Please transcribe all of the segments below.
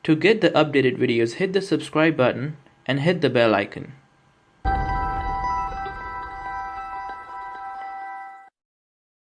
To get the updated videos, hit the subscribe button and hit the bell icon.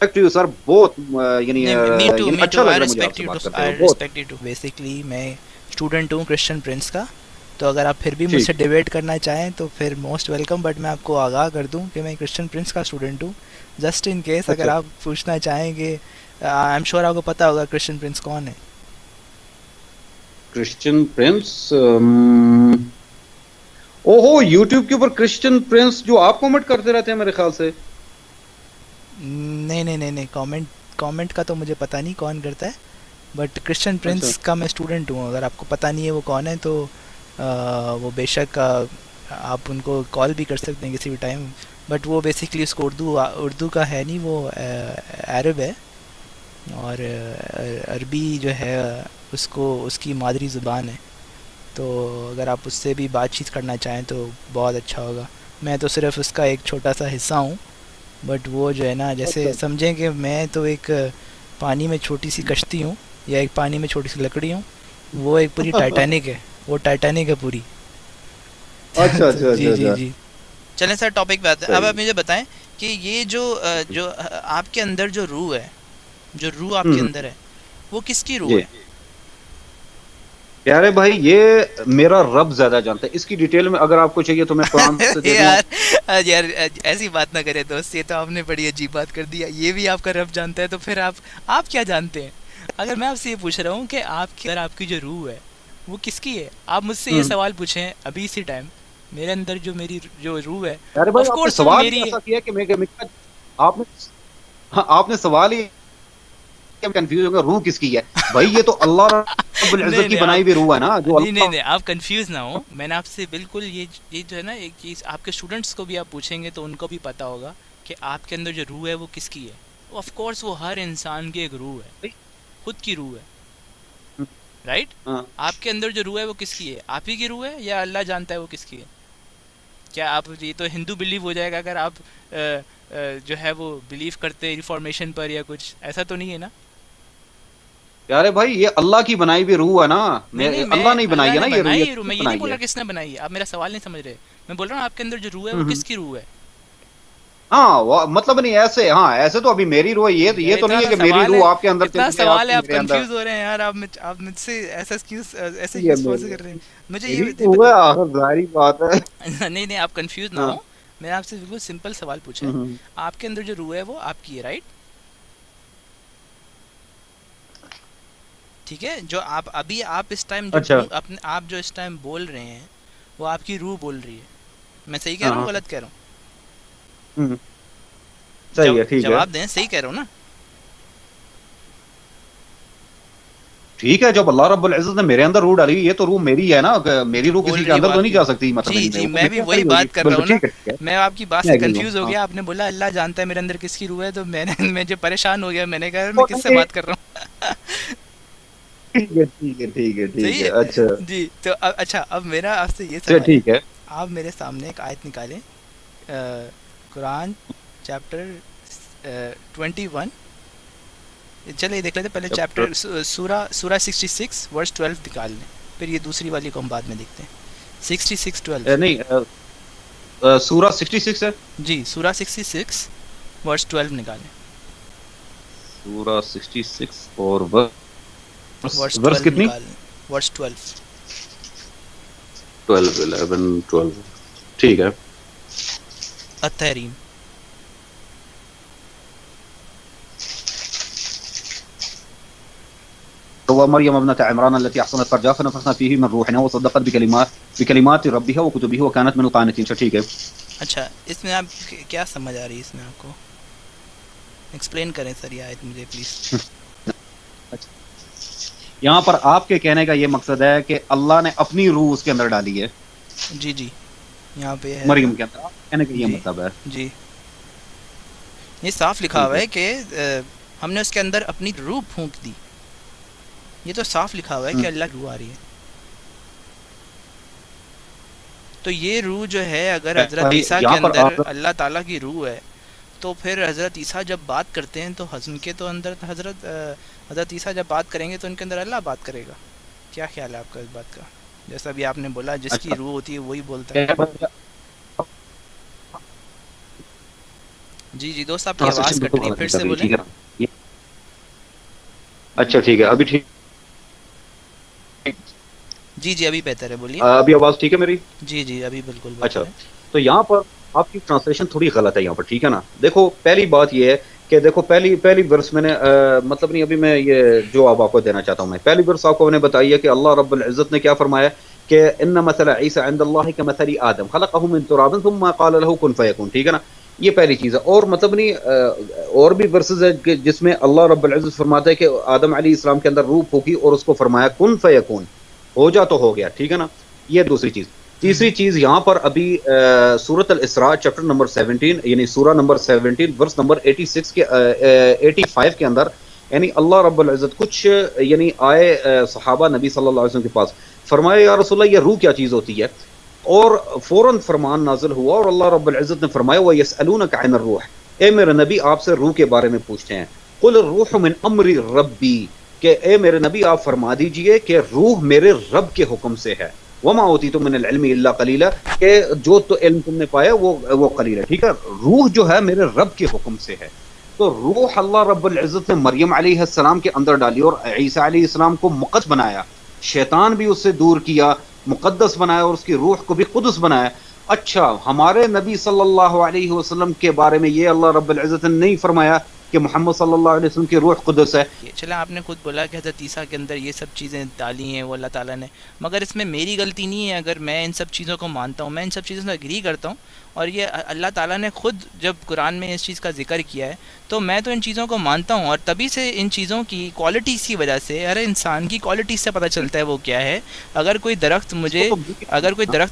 respect you sir, both یعنی me too, اچھا لگ I رہا ہے مجھے respect آپ سے you بات too, کرتے I ہوئے بہت. respect you too. Basically میں اسٹوڈنٹ ہوں کرسچن پرنس کا, تو اگر آپ پھر بھی مجھ سے ڈیبیٹ کرنا چاہیں تو پھر موسٹ ویلکم, بٹ میں آپ کو آگاہ کر دوں کہ میں کرسچن پرنس کا اسٹوڈنٹ ہوں. جسٹ ان کیس اگر آپ پوچھنا چاہیں گے, آئی ایم شیور آپ کو پتہ ہوگا کرسچن پرنس کون ہے. کرسچن پرنس, اوہو یوٹیوب کے اوپر کرسچن پرنس جو آپ کامنٹ کرتے رہتے ہیں میرے خیال سے. نہیں کامنٹ کا تو مجھے پتہ نہیں کون کرتا ہے, بٹ کرسچن پرنس کا میں اسٹوڈنٹ ہوں. اگر آپ کو پتہ نہیں ہے وہ کون ہے تو وہ بے شک آپ ان کو کال بھی کر سکتے ہیں کسی بھی ٹائم, بٹ وہ بیسکلی اس کو اردو کا ہے نہیں, وہ عرب ہے, اور عربی جو ہے اس کی مادری زبان ہے. تو اگر آپ اس سے بھی بات چیت کرنا چاہیں تو بہت اچھا ہوگا. میں تو صرف اس کا ایک چھوٹا سا حصہ ہوں, بٹ وہ جو ہے نا, جیسے سمجھیں کہ میں تو ایک پانی میں چھوٹی سی کشتی ہوں یا ایک پانی میں چھوٹی سی لکڑی ہوں, وہ ایک پوری ٹائٹینک ہے, وہ ٹائٹینک ہے پوری. اچھا جی چلیں سر ٹاپک پہ آتے ہیں. اب آپ مجھے بتائیں کہ یہ جو آپ کے اندر جو روح ہے, جو روح آپ کے اندر ہے, وہ کس کی روح ہے؟ پیارے بھائی یہ میرا رب زیادہ جانتا ہے, اس کی ڈیٹیل میں اگر آپ کو چاہیے تو میں قرآن سے دے دوں. یار ایسی بات نہ کرے دوست, یہ تو آپ نے بڑی عجیب بات کر دیا. یہ بھی آپ کا رب جانتا ہے تو پھر آپ کیا جانتے ہیں؟ اگر میں آپ سے یہ پوچھ رہا ہوں کہ آپ کی جو روح ہے وہ کس کی ہے, آپ مجھ سے یہ سوال پوچھیں ابھی اسی ٹائم, میرے اندر میری جو روح ہے آف کورس وہ میری ہے. آپ نے سوال ہی کنفیوز ہو گیا روح کس کی ہے. بھائی یہ تو اللہ رب العزت کی بنائی ہوئی روح ہے نا, جو نہیں آپ کنفیوز نہ ہو. میں نے آپ سے بالکل یہ جو ہے نا ایک چیز آپ کے اسٹوڈنٹس کو بھی آپ پوچھیں گے تو ان کو بھی پتا ہوگا کہ آپ کے اندر جو روح ہے وہ کس کی ہے. آف کورس وہ ہر انسان کی ایک روح ہے, خود کی روح ہے, رائٹ. آپ کے اندر جو روح ہے وہ کس کی ہے؟ آپ ہی کی روح ہے یا اللہ جانتا ہے وہ کس کی ہے؟ کیا آپ, یہ تو ہندو بلیو ہو جائے گا اگر آپ جو ہے وہ بلیو کرتے ریفارمیشن پر یا کچھ, ایسا تو نہیں ہے نا. پیارے بھائی یہ اللہ کی بنائی ہوئی روح ہے نا, اللہ نہیں بنائی ہے نا یہ روح. میں یہ نہیں بولا کس نے بنائی ہے, آپ میرا سوال نہیں سمجھ رہے. میں بول رہا ہوں آپ کے اندر جو روح ہے وہ کس کی روح ہے. ہاں مطلب نہیں ایسے, ہاں ایسے تو ابھی میری روح یہ تو نہیں ہے کہ میری روح آپ کے اندر, اتنا سوال ہے آپ کنفیوز ہو رہے ہیں یار. آپ مجھ سے ایسے کیوں کر رہے ہیں؟ مجھے یہ ظاہری بات ہے. نہیں آپ کنفیوز نہ ہو, میں نے آپ سے بالکل سمپل سوال پوچھا ہے. آپ کے اندر جو روح ہے وہ آپ کی ہے, رائٹ. ٹھیک ہے, جو آپ اس ٹائم آپ جو اس ٹائم بول رہے ہیں وہ آپ کی روح بول رہی ہے. میں صحیح کہہ رہا ہوں غلط کہہ رہا ہوں؟ صحیح ہے, ٹھیک ہے, جواب دیں, صحیح کہہ رہا ہوں نا. ٹھیک ہے, جب اللہ رب العزت نے میرے اندر روح ڈالی, یہ تو روح میری ہے نا, میری روح کسی کے اندر تو نہیں جا سکتی. مطلب جی میں بھی وہی بات کر رہا ہوں نا. میں آپ کی بات سے کنفیوز ہو گیا. آپ نے بولا اللہ جانتا ہے میرے اندر کس کی روح ہے, تو میں جو پریشان ہو گیا, میں نے کہا میں کس سے بات کر رہا ہوں. ٹھیک ہے, اچھا جی. تو اچھا اب میرا آپ سے یہ سوال ہے, آپ میرے سامنے ایک آیت نکالیں, قرآن چیپٹر 21. چلے دیکھ لیتے پہلے چیپٹر سورہ 66 ورس 12 نکال لیں, پھر یہ دوسری والی کو ہم بعد میں دیکھتے ہیں. 66:12 نہیں سورہ 66 ہے. جی سورہ 66 ورس 12 نکالیں. سورہ 66 اور ورس کتنی؟ ورس 12. 12 ٹھیک ہے. التحریم. ومريم ابنة عمران التي أحصنت فرجها فنفخنا فيه من روحنا وصدقت بكلمات ربها وكتبه وكانت من القانتين. ٹھیک ہے. اچھا اس میں آپ کیا سمجھ آ رہی ہے, اس میں آپ کو ایکسپلین کریں سر یہ آیت مجھے پلیز. یہاں پر آپ کے کہنے کا یہ مقصد ہے کہ اللہ نے اپنی روح اس کے اندر ڈالی ہے. جی یہاں پہ ہے مریم کے اندر, کہنے کا یہ مطلب ہے. جی یہ صاف لکھا ہوا ہے کہ ہم نے اس کے اندر اپنی روح پھونک دی. یہ تو صاف لکھا ہوا ہے کہ اللہ کی روح آ رہی ہے. تو یہ روح جو ہے اگر حضرت عیسیٰ کے اندر اللہ تعالیٰ کی روح ہے, تو پھر حضرت عیسیٰ جب بات کرتے ہیں تو ان کے تو اندر حضرت عیسیٰ جب بات کریں گے تو ان کے اندر اللہ بات کرے گا. کیا خیال ہے آپ کا اس بات کا؟ جیسا بھی آپ نے بولا جس کی روح ہوتی ہے وہی بولتا ہے. جی جی دوست آپ کی آواز کٹ رہی ہے، پھر سے بولیں. اچھا ٹھیک ہے، ابھی ٹھیک؟ جی جی ابھی بہتر ہے، بولیے. ابھی آواز ٹھیک ہے میری؟ جی جی ابھی بالکل اچھا، بہتر ہے. تو یہاں پر آپ کی ٹرانسلیشن تھوڑی غلط ہے یہاں پر، ٹھیک ہے نا. دیکھو پہلی بات یہ ہے کہ دیکھو پہلی ورس میں نے مطلب نہیں، ابھی میں یہ جواب آپ کو دینا چاہتا ہوں. میں پہلی ورس آپ کو نے بتائی ہے کہ اللہ رب العزت نے کیا فرمایا کہ ان مثل عیسی عند اللہ کمثل آدم خلقہ من تراب ثم قال له کن فیکون، ٹھیک ہے نا. یہ پہلی چیز ہے. اور مطلب نہیں اور بھی ورسز ہے کہ جس میں اللہ رب العزت فرماتا ہے کہ آدم علیہ السلام کے اندر روح پھونکی اور اس کو فرمایا کن فیکون، ہو جا تو ہو گیا، ٹھیک ہے نا. یہ دوسری چیز. تیسری چیز یہاں پر ابھی سورۃ الاسراء چیپٹر نمبر 17 یعنی سورہ نمبر 17 ورس نمبر 86 کے 85 کے اندر یعنی اللہ رب العزت کچھ یعنی آئے صحابہ نبی صلی اللہ علیہ وسلم کے پاس، فرمایا یا رسول اللہ یہ روح کیا چیز ہوتی ہے، اور فوراً فرمان نازل ہوا اور اللہ رب العزت نے فرمایا وَيَسْأَلُونَكَ عَنِ الرُّوحِ، اے میرے نبی آپ سے روح کے بارے میں پوچھتے ہیں. قُلِ الرُّوحُ مِنْ أَمْرِ رَبِّي، کہ اے میرے نبی آپ فرما دیجئے کہ روح میرے رب کے حکم سے ہے. وما اوتیتم من العلم الا قلیلا، کہ جو تو علم تم نے پایا وہ قلیل ہے، ٹھیک ہے. روح جو ہے میرے رب کے حکم سے ہے. تو روح اللہ رب العزت نے مریم علیہ السلام کے اندر ڈالی اور عیسیٰ علیہ السلام کو مقدس بنایا، شیطان بھی اس سے دور کیا، مقدس بنایا، اور اس کی روح کو بھی قدس بنایا. اچھا ہمارے نبی صلی اللہ علیہ وسلم کے بارے میں یہ اللہ رب العزت نے نہیں فرمایا کہ محمد صلی اللہ علیہ وسلم کی روح قدس ہے. چلیں آپ نے خود بولا کہ حضرت عیسیٰ کے اندر یہ سب چیزیں ڈالی ہیں وہ اللہ تعالیٰ نے، مگر اس میں میری غلطی نہیں ہے اگر میں ان سب چیزوں کو مانتا ہوں، میں ان سب چیزوں سے اگری کرتا ہوں. اور یہ اللہ تعالیٰ نے خود جب قرآن میں اس چیز کا ذکر کیا ہے تو میں تو ان چیزوں کو مانتا ہوں، اور تبھی سے ان چیزوں کی کوالٹیز کی وجہ سے ہر انسان کی کوالٹیز سے پتہ چلتا ہے وہ کیا ہے. اگر کوئی درخت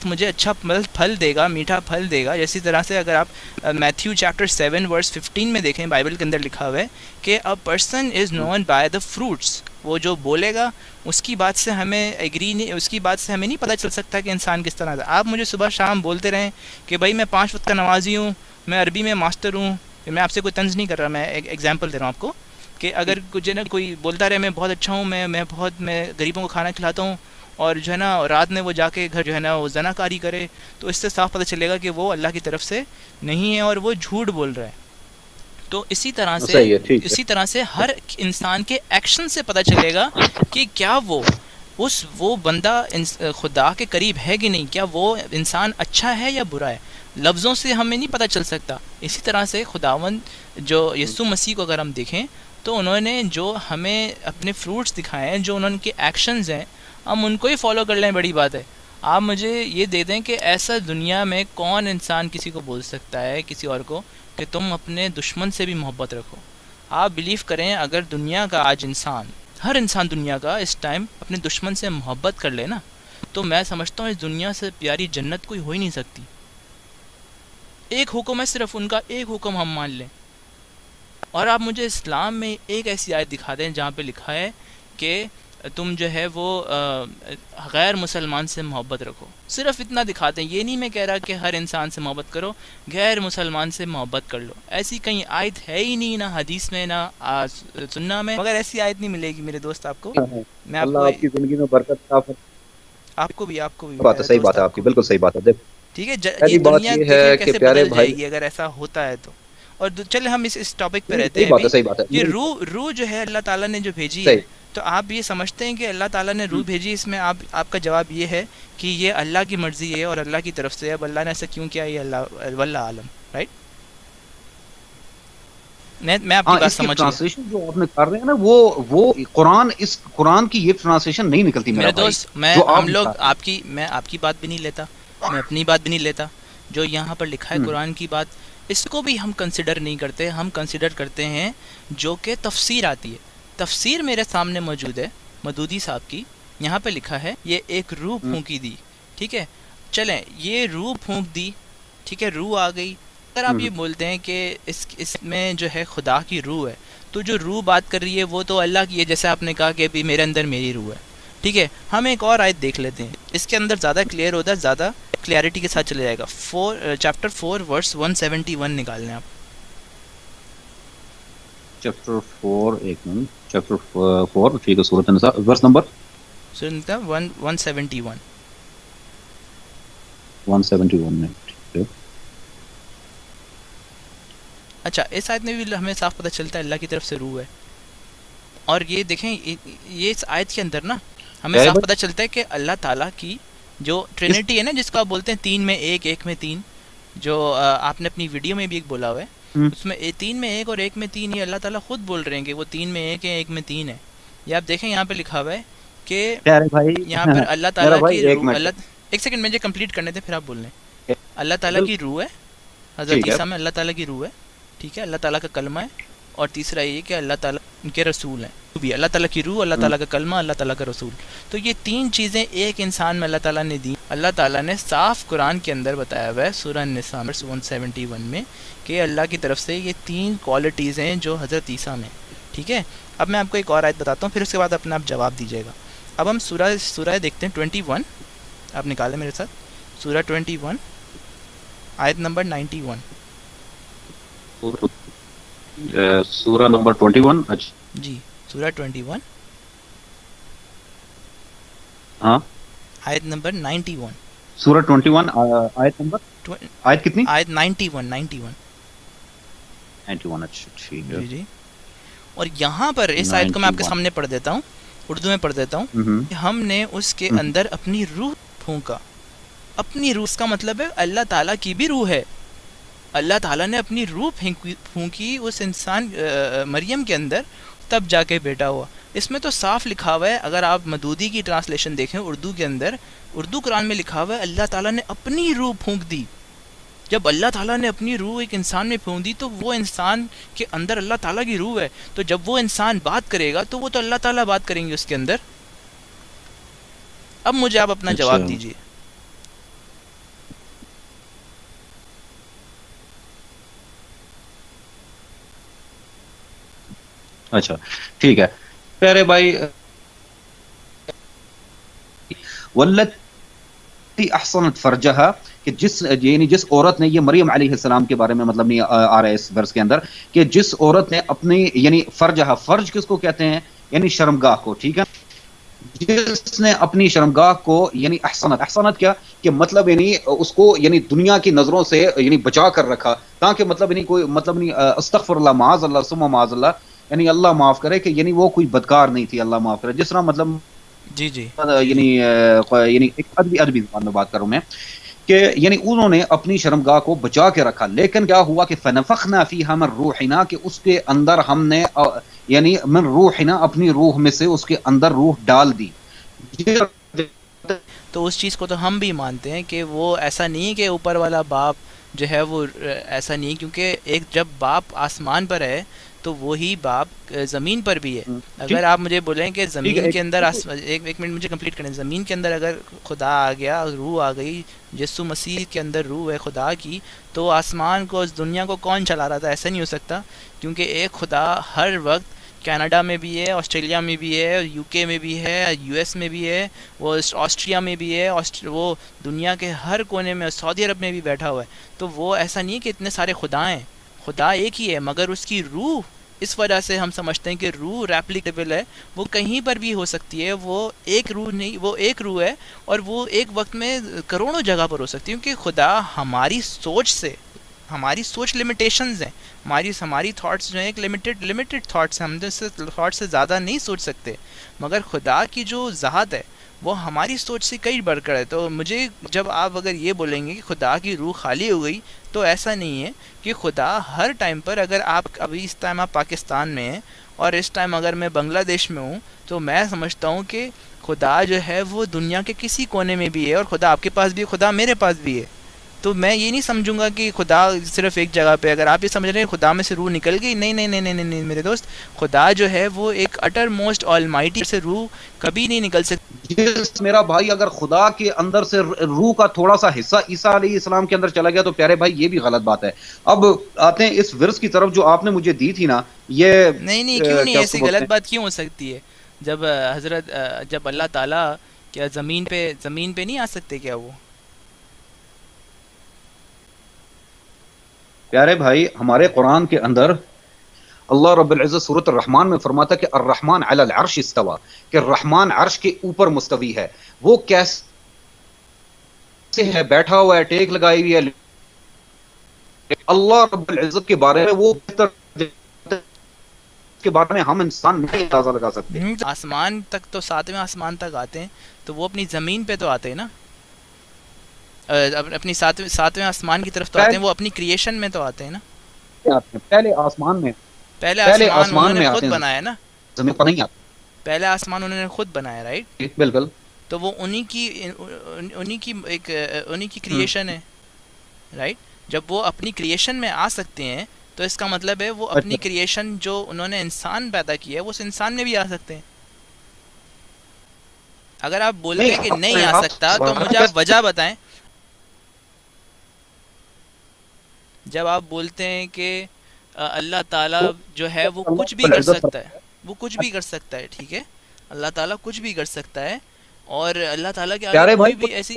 مجھے اچھا پھل دے گا، میٹھا پھل دے گا، جیسی طرح سے اگر آپ میتھیو چیپٹر 7 ورس 15 میں دیکھیں بائبل کے اندر لکھا ہوا ہے کہ a person is known by the fruits، وہ جو بولے گا اس کی بات سے ہمیں ایگری نہیں، اس کی بات سے ہمیں نہیں پتہ چل سکتا کہ انسان کس طرح کا. آپ مجھے صبح شام بولتے رہیں کہ بھائی میں 5 وقت کا نمازی ہوں، میں عربی میں ماسٹر ہوں، میں آپ سے کوئی طنز نہیں کر رہا، میں ایک ایگزامپل دے رہا ہوں آپ کو کہ اگر کچھ نا کوئی بولتا رہے میں بہت اچھا ہوں، میں غریبوں کو کھانا کھلاتا ہوں، اور جو ہے نا رات میں وہ جا کے گھر جو ہے نا وہ زنا کاری کرے، تو اس سے صاف پتہ چلے گا کہ وہ اللہ کی طرف سے نہیں ہے اور وہ جھوٹ بول رہا ہے. تو اسی طرح سے ہر انسان کے ایکشن سے پتہ چلے گا کہ کیا وہ بندہ خدا کے قریب ہے کہ نہیں، کیا وہ انسان اچھا ہے یا برا ہے. لفظوں سے ہمیں نہیں پتہ چل سکتا. اسی طرح سے خداوند جو یسوع مسیح کو اگر ہم دیکھیں تو انہوں نے جو ہمیں اپنے فروٹس دکھائے ہیں، جو انہوں کے ایکشنز ہیں، ہم ان کو ہی فالو کر لیں، بڑی بات ہے. آپ مجھے یہ دے دیں کہ ایسا دنیا میں کون انسان کسی کو بول سکتا ہے کسی اور کو کہ تم اپنے دشمن سے بھی محبت رکھو. آپ بلیو کریں اگر دنیا کا آج ہر انسان دنیا کا اس ٹائم اپنے دشمن سے محبت کر لے نا، تو میں سمجھتا ہوں اس دنیا سے پیاری جنت کوئی ہو ہی نہیں سکتی. ایک حکم ہے صرف ان کا، ایک حکم ہم مان لیں. اور آپ مجھے اسلام میں ایک ایسی آیت دکھا دیں جہاں پہ لکھا ہے کہ تم جو ہے وہ غیر مسلمان سے محبت رکھو. صرف اتنا دکھاتے ہیں. یہ نہیں میں کہہ رہا کہ ہر انسان سے محبت کرو، غیر مسلمان سے محبت کر لو. ایسی کہیں آیت ہے ہی نہیں، نہ حدیث میں نہ سننا میں، مگر ایسی آیت نہیں ملے گی میرے دوست آپ کو. میں اللہ آپ کی زندگی میں برکت عطا فرمائے. آپ کو بھی بات ہے، صحیح بات ہے آپ کی، بالکل صحیح بات ہے. ٹھیک ہے، یہ دنیا دیکھیں کیسے بدل جائے گی اگر ایسا ہوتا ہے تو. اور چلے ہم اس ٹاپک پہ رہتے ہیں. یہ روح جو ہے اللہ تعالیٰ نے جو بھیجی ہے، تو آپ یہ سمجھتے ہیں کہ اللہ تعالیٰ نے روح بھیجی، اس میں آپ کا جواب یہ ہے کہ یہ اللہ کی مرضی ہے اور اللہ کی طرف سے. اب اللہ نے ایسا کیوں کیا، یہ اللہ واللہ عالم. رائٹ، میں آپ کی بات سمجھ گیا. ٹرانسلیشن جو آپ نے کر رہے ہیں نا وہ قرآن کی یہ ٹرانسلیشن نہیں نکلتی میرے دوست. میں آپ کی بات بھی نہیں لیتا، میں اپنی بات بھی نہیں لیتا. جو یہاں پر لکھا ہے قرآن کی بات، اس کو بھی ہم کنسیڈر نہیں کرتے. ہم کنسیڈر کرتے ہیں جو کہ تفسیر آتی ہے. تفسیر میرے سامنے موجود ہے مدودی صاحب کی. یہاں پہ لکھا ہے یہ ایک روح پھونکی دی. ٹھیک ہے، چلیں یہ روح پھونک دی، ٹھیک ہے، روح آ گئی. اگر آپ یہ بولتے ہیں کہ اس میں جو ہے خدا کی روح ہے، تو جو روح بات کر رہی ہے وہ تو اللہ کی ہے، جیسے آپ نے کہا کہ ابھی میرے اندر میری روح ہے. ٹھیک ہے، ہم ایک اور آیت دیکھ لیتے ہیں، اس کے اندر زیادہ کلیئر ہوتا ہے، زیادہ کلیئرٹی کے ساتھ چلے جائے گا. چیپٹر 4 ورس 171 نکال لیں آپ. چیپٹر 4 ایک منٹ، چیپٹر 4 ٹھیک ہے، سورۃ النساء ورس نمبر 171. 171 میں ٹھیک ہے. اچھا اس آیت میں بھی ہمیں صاف پتہ چلتا ہے اللہ کی طرف سے روح ہے. اور یہ دیکھیں یہ اس آیت کے اندر نا ہمیں صاف پتہ چلتا ہے کہ اللہ تعالیٰ کی جو ٹرینٹی ہے نا، جس کو آپ بولتے ہیں 3 میں 1 1 میں 3، جو آپ نے اپنی ویڈیو میں بھی ایک بولا ہوا ہے، اس میں 3 میں 1 اور 1 میں 3، یہ اللہ تعالیٰ خود بول رہے ہیں کہ وہ 3 میں 1 ہے 1 میں 3 ہے. یہ آپ دیکھیں یہاں پہ لکھا ہوا ہے کہ یہاں پر اللہ تعالیٰ کی روح، ایک سیکنڈ مجھے کمپلیٹ کرنے دیں پھر آپ بول لیں. اللہ تعالیٰ کی روح ہے، حضرت عیسیٰ میں اللہ تعالیٰ کی روح ہے، ٹھیک ہے، اللہ تعالیٰ کا کلمہ ہے. اور تیسرا یہ کہ اللہ تعالیٰ ان کے رسول ہیں، بھی اللہ تعالیٰ کی روح، اللہ تعالیٰ کا کلمہ، اللہ تعالیٰ کا رسول. تو یہ 3 چیزیں ایک انسان میں اللہ تعالیٰ نے دی. اللہ تعالیٰ نے صاف قرآن کے اندر بتایا ہوا ہے سورہ النساء 171 میں کہ اللہ کی طرف سے یہ 3 کوالٹیز ہیں جو حضرت عیسیٰ میں. ٹھیک ہے، اب میں آپ کو ایک اور آیت بتاتا ہوں، پھر اس کے بعد اپنا آپ جواب دیجیے گا. اب ہم سورہ دیکھتے ہیں 21، آپ نکالیں میرے ساتھ سورہ 21 آیت نمبر 91. سورہ نمبر 21. اچھا جی سورہ 21 ہاں آیت نمبر 91. سورہ 21 آیت نمبر، آیت کتنی؟ آیت 91. اچھا ٹھیک ہے. جی جی. اور یہاں پر اس آیت کو میں آپ کے سامنے پڑھ دیتا ہوں، اردو میں پڑھ دیتا ہوں. ہم نے اس کے اندر اپنی روح پھونکا. اپنی روح اس کا مطلب ہے اللہ تعالیٰ کی بھی روح ہے. اللہ تعالیٰ نے اپنی روح پھونکی اس انسان مریم کے اندر، تب جا کے بیٹا ہوا. اس میں تو صاف لکھا ہوا ہے، اگر آپ مدودی کی ٹرانسلیشن دیکھیں اردو کے اندر، اردو قرآن میں لکھا ہوا ہے اللہ تعالیٰ نے اپنی روح پھونک دی. جب اللہ تعالیٰ نے اپنی روح ایک انسان میں پھونک دی تو وہ انسان کے اندر اللہ تعالیٰ کی روح ہے. تو جب وہ انسان بات کرے گا تو وہ تو اللہ تعالیٰ بات کریں گے اس کے اندر. اب مجھے آپ اپنا جواب دیجیے. اچھا ٹھیک ہے پیارے بھائی، واللتی احصنت فرجہا، کہ جس عورت نے، یہ مریم علیہ السلام کے بارے میں مطلب نہیں آ رہا ہے اس ورس کے اندر، کہ جس عورت نے اپنی یعنی فرجہا، فرج کس کو کہتے ہیں؟ یعنی شرمگاہ کو. ٹھیک ہے، جس نے اپنی شرمگاہ کو یعنی احسنت کیا کہ مطلب یعنی اس کو یعنی دنیا کی نظروں سے یعنی بچا کر رکھا، تاکہ مطلب نہیں کوئی مطلب نہیں استغفر اللہ معاذ اللہ ثم معاذ اللہ، یعنی اللہ معاف کرے کہ یعنی وہ کوئی بدکار نہیں تھی، اللہ معاف کرے. جس طرح مطلب جی جی یعنی ایک ادبی زبان میں بات کروں میں کہ یعنی انہوں نے اپنی شرمگاہ کو بچا کے رکھا. لیکن کیا ہوا کہ فنفخنا فیہا من روحنا، کہ اس کے اندر ہم نے یعنی من روحنا اپنی روح میں سے اس کے اندر روح ڈال دی. تو اس چیز کو تو ہم بھی مانتے ہیں کہ وہ ایسا نہیں کہ اوپر والا باپ جو ہے وہ ایسا نہیں، کیونکہ ایک جب باپ آسمان پر ہے تو وہی باپ زمین پر بھی ہے. اگر آپ مجھے بولیں کہ زمین کے اندر ایک منٹ مجھے کمپلیٹ کریں، زمین کے اندر اگر خدا آ گیا، روح آ گئی، یسوع مسیح کے اندر روح ہے خدا کی، تو آسمان کو، اس دنیا کو کون چلا رہا تھا؟ ایسا نہیں ہو سکتا، کیونکہ ایک خدا ہر وقت کینیڈا میں بھی ہے، آسٹریلیا میں بھی ہے، یو کے میں بھی ہے، یو ایس میں بھی ہے، وہ آسٹریا میں بھی ہے، وہ دنیا کے ہر کونے میں، سعودی عرب میں بھی بیٹھا ہوا ہے. تو وہ ایسا نہیں کہ اتنے سارے خدا ہیں، خدا ایک ہی ہے، مگر اس کی روح، اس وجہ سے ہم سمجھتے ہیں کہ روح ریپلیکیبل ہے، وہ کہیں پر بھی ہو سکتی ہے. وہ ایک روح نہیں، وہ ایک روح ہے، اور وہ ایک وقت میں کروڑوں جگہ پر ہو سکتی ہے، کیونکہ خدا ہماری سوچ سے، ہماری سوچ لمیٹیشنز ہیں، ہماری تھاٹس جو ہیں ایک لمیٹڈ تھاٹس ہیں، ہم تھاٹس سے زیادہ نہیں سوچ سکتے، مگر خدا کی جو ذات ہے وہ ہماری سوچ سے کئی بڑھ کر ہے. تو مجھے جب آپ اگر یہ بولیں گے کہ خدا کی روح خالی ہو گئی، تو ایسا نہیں ہے کہ خدا ہر ٹائم پر، اگر آپ ابھی اس ٹائم آپ پاکستان میں ہیں اور اس ٹائم اگر میں بنگلہ دیش میں ہوں، تو میں سمجھتا ہوں کہ خدا جو ہے وہ دنیا کے کسی کونے میں بھی ہے، اور خدا آپ کے پاس بھی ہے، خدا میرے پاس بھی ہے. تو میں یہ نہیں سمجھوں گا کہ خدا صرف ایک جگہ پہ. اگر آپ یہ سمجھ رہے ہیں خدا میں سے روح نکل گئی، نہیں نہیں نہیں نہیں نہیں میرے دوست، خدا جو ہے وہ ایک اٹر موسٹ آلمائٹی سے روح کبھی نہیں نکل سکتی. میرا بھائی، اگر خدا کے اندر سے روح کا تھوڑا سا حصہ عیسیٰ علیہ السلام کے اندر چلا گیا تو پیارے بھائی یہ بھی غلط بات ہے. اب آتے ہیں اس ورس کی طرف جو آپ نے مجھے دی تھی نا، یہ نہیں کیوں نہیں، ایسی غلط بات کیوں ہو سکتی ہے؟ جب اللہ تعالیٰ کیا زمین پہ نہیں آ سکتے کیا وہ؟ پیارے بھائی، ہمارے قرآن کے اندر اللہ رب العزت سورۃ الرحمن میں فرماتا کہ الرحمن علی العرش استوى، کہ الرحمن عرش کے اوپر مستوی ہے. وہ کیسے ہے؟ بیٹھا ہوا ہے، ٹیک لگائی ہوئی ہے، اللہ رب العزت کے بارے میں وہ کے بارے میں ہم انسان نہیں اندازہ لگا سکتے. آسمان تک تو 7ویں آسمان تک آتے ہیں تو وہ اپنی زمین پہ تو آتے ہیں نا, اپنی 7ویں آسمان کی طرف تو آتے ہیں, وہ اپنی کریشن میں تو آتے ہیں نا. پہلے آسمان میں انہوں نے خود بنایا نا, زمین پر نہیں آتے. پہلا آسمان انہوں نے خود بنایا, رائٹ, بالکل. تو وہ انہی کی کریشن ہے, رائٹ. جب وہ اپنی کریشن میں آ سکتے ہیں تو اس کا مطلب ہے وہ اپنی کریشن جو انہوں نے انسان پیدا کیا ہے وہ اس انسان میں بھی آ سکتے ہیں. اگر آپ بولتے ہیں کہ نہیں آ سکتا تو مجھے آپ وجہ بتائیں. جب آپ بولتے ہیں کہ اللہ تعالیٰ جو ہے وہ کچھ بھی کر سکتا ہے, وہ کچھ بھی کر سکتا ہے, ٹھیک ہے, اللہ تعالیٰ کچھ بھی کر سکتا ہے, اور اللہ تعالیٰ کے آگے کوئی بھی ایسی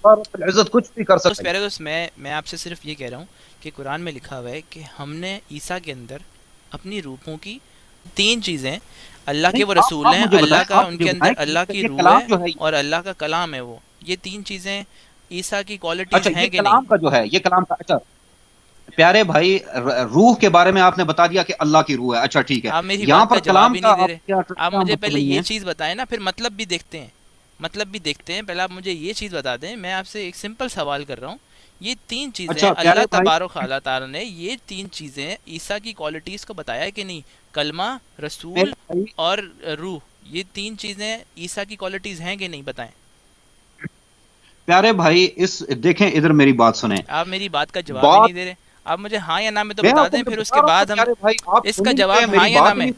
عزت کچھ بھی کر سکتا ہے. دوست میں آپ سے صرف یہ کہہ رہا ہوں کہ قرآن میں لکھا ہوا ہے کہ ہم نے عیسیٰ کے اندر اپنی روحوں کی 3 چیزیں, اللہ کے وہ رسول ہیں, اللہ کا ان کے اندر اللہ کی روح ہے اور اللہ کا کلام ہے, وہ یہ 3 چیزیں عیسیٰ کی کوالٹیز ہیں کہ نہیں. کلام کا جو ہے یہ کلام کا, اچھا پیارے بھائی روح کے بارے میں آپ نے بتا دیا کہ اللہ کی روح ہے, اچھا ٹھیک ہے, آپ میری بات کا جواب ہی نہیں دے رہے. آپ مجھے پہلے یہ چیز بتائیں نا, پھر مطلب بھی دیکھتے ہیں. پہلے آپ مجھے یہ چیز بتا دیں. میں آپ سے ایک سمپل سوال کر رہا ہوں, یہ 3 چیزیں اللہ تبارک و تعالیٰ نے یہ 3 چیزیں عیسیٰ کی کوالٹیز کو بتایا ہے کہ نہیں؟ کلمہ, رسول اور روح, یہ 3 چیزیں عیسیٰ کی کوالٹیز ہیں کہ نہیں, بتائیں. پیارے بھائی دیکھیں ادھر میری بات سنیں. آپ میری بات کا جواب ہی نہیں دے رہے. آپ مجھے ہاں یا نہ میں تو بتا دیں, پھر اس کے بعد ہم اس کا جواب ہاں یا نہ میں.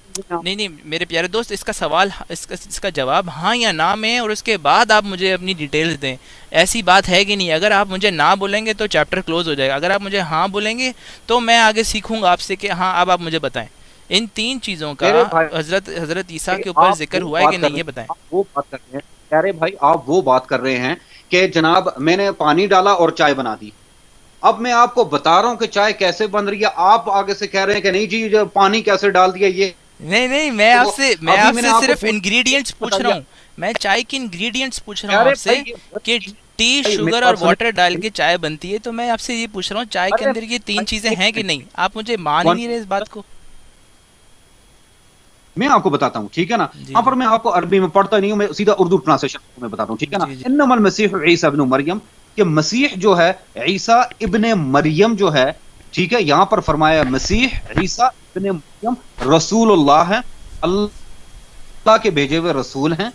نہیں میرے پیارے دوست, اس کا سوال اس کا جواب ہاں یا نہ میں, اور اس کے بعد آپ مجھے اپنی ڈیٹیلز دیں. ایسی بات ہے کہ نہیں؟ اگر آپ مجھے نہ بولیں گے تو چیپٹر کلوز ہو جائے گا. اگر آپ مجھے ہاں بولیں گے تو میں آگے سیکھوں گا آپ سے کہ ہاں اب آپ مجھے بتائیں ان 3 چیزوں کا حضرت عیسیٰ کے اوپر ذکر ہوا ہے کہ نہیں, یہ بتائیں. وہ بات کر رہے ہیں پیارے بھائی, آپ وہ بات کر رہے ہیں کہ جناب میں نے پانی ڈالا اور چائے بنا دی. اب میں آپ کو بتا رہا ہوں کہ چائے کیسے بن رہی ہے, آپ آگے سے کہہ رہے ہیں کہ نہیں جی پانی کیسے ڈال دیا. یہ نہیں میں آپ سے صرف انگریڈینٹس پوچھ رہا ہوں. میں چائے کی انگریڈینٹس پوچھ رہا ہوں آپ سے کہ ٹی, شوگر اور واٹر ڈال کے چائے بنتی ہے, تو میں آپ سے یہ پوچھ رہا ہوں چائے کے اندر یہ 3 چیزیں ہیں کہ نہیں. آپ مجھے مان ہی نہیں رہے اس بات کو. میں آپ کو بتاتا ہوں, ٹھیک ہے نا. یہاں پر میں آپ کو عربی میں پڑھتا نہیں ہوں, میں سیدھا اردو ٹرانسلیشن میں بتاتا ہوں, ٹھیک ہے نا. انما المسیح عیسی ابن مریم, کہ مسیح جو ہے عیسیٰ ابن مریم جو ہے, ٹھیک ہے, یہاں پر فرمایا مسیح عیسیٰ ابن مریم رسول اللہ ہے, اللہ کے بھیجے ہوئے رسول ہیں,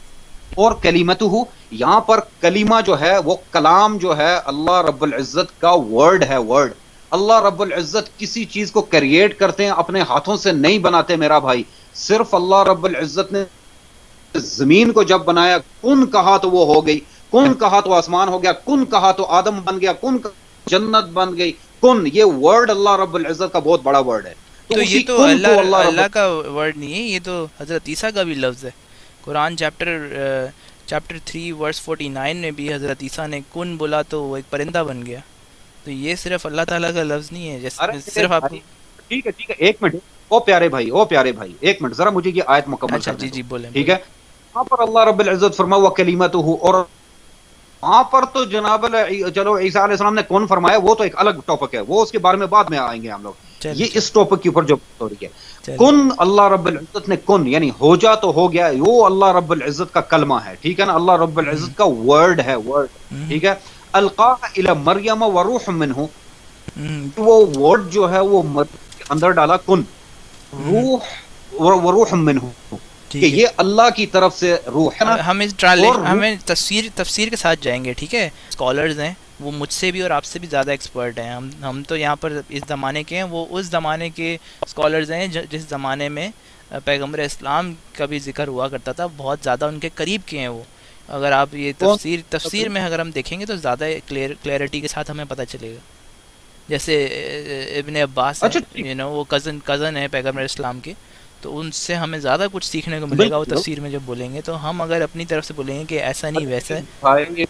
اور کلیمتہ, یہاں پر کلیمہ جو ہے وہ کلام جو ہے اللہ رب العزت کا ورڈ ہے. ورڈ اللہ رب العزت کسی چیز کو کریٹ کرتے ہیں, اپنے ہاتھوں سے نہیں بناتے میرا بھائی. صرف اللہ رب العزت نے زمین کو جب بنایا, کن کہا تو وہ ہو گئی, کن کہا تو آسمان ہو گیا, کن کہا تو آدم بن گیا, کن جنت بن گئی, کن. یہ ورڈ اللہ رب العزت کا بہت بڑا ورڈ ہے. تو یہ تو اللہ کا ورڈ نہیں ہے, یہ تو حضرت عیسیٰ کا بھی لفظ ہے. قرآن چیپٹر 3 ورس 49 میں بھی حضرت عیسیٰ نے کن بولا تو وہ ایک پرندہ بن گیا. تو یہ صرف اللہ تعالیٰ کا لفظ نہیں ہے, جیسے صرف آپ. ٹھیک ہے, ایک منٹ, او پیارے بھائی ایک منٹ, ذرا مجھے یہ آیت مکمل کرنے دو. جی بولیں. ٹھیک ہے, وہاں پر اللہ رب العزت فرمایا وکلیمتہ, اور وہاں پر تو جناب چلو عیسیٰ علیہ السلام نے کون فرمایا وہ تو ایک الگ ٹاپک ہے, وہ اس کے بارے میں بعد میں آئیں گے ہم لوگ. یہ اس ٹاپک کے اوپر جو ہو رہی ہے, کن اللہ رب العزت نے کن یعنی ہو جا تو ہو گیا, وہ اللہ رب العزت کا کلمہ ہے, ٹھیک ہے نا, اللہ رب العزت کا ورڈ ہے, ورڈ, ٹھیک ہے. القاہ الی مریم وروح منہ, وہ ورڈ جو ہے وہ اندر ڈالا کن, روح وروح منہ, کہ یہ اللہ کی طرف سے روح ہے نا. ہمیں تفسیر کے ساتھ جائیں گے, ٹھیک ہے. اسکالرز ہیں وہ مجھ سے بھی اور آپ سے بھی زیادہ ایکسپرٹ ہیں. ہم تو یہاں پر اس زمانے کے ہیں, وہ اس زمانے کے اسکالرز ہیں جس زمانے میں پیغمبر اسلام کا بھی ذکر ہوا کرتا تھا, بہت زیادہ ان کے قریب کے ہیں وہ. اگر آپ یہ تفسیر میں اگر ہم دیکھیں گے تو زیادہ کلیئرٹی کے ساتھ ہمیں پتہ چلے گا. جیسے ابن عباس وہ کزن ہے پیغمبر اسلام کے, تو ان سے ہمیں زیادہ کچھ سیکھنے کو ملے گا وہ تفسیر میں جب بولیں گے. تو ہم اگر اپنی طرف سے بولیں گے کہ ایسا نہیں ویسا ہے,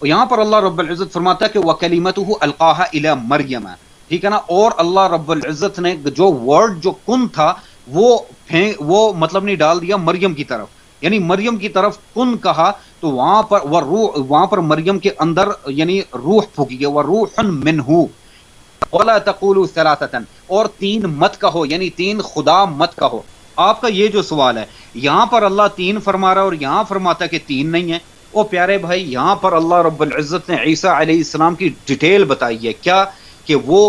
یہاں پر اللہ رب العزت فرماتا ہے کہ وَكَلِمَتُهُ أَلْقَاهَا إِلَى مَرْيَمَ, ٹھیک ہے نا, اور اللہ رب العزت نے جو ورڈ جو کن تھا وہ مطلب نہیں ڈال دیا مریم کی طرف, یعنی مریم کی طرف کن کہا, تو وہاں پر مریم کے اندر یعنی روح پھونکی گئی, وَرُوحٌ مِّنْهُ, ولا تقولوا ثلاثة، اور تین مت کہو، یعنی تین خدا مت کہو. آپ کا یہ جو سوال ہے، یہاں پر اللہ تین فرما رہا ہے اور یہاں فرماتا ہے کہ تین نہیں ہے. او پیارے بھائی، یہاں پر اللہ رب العزت نے عیسیٰ علیہ السلام کی ڈیٹیل بتائی ہے کیا کہ وہ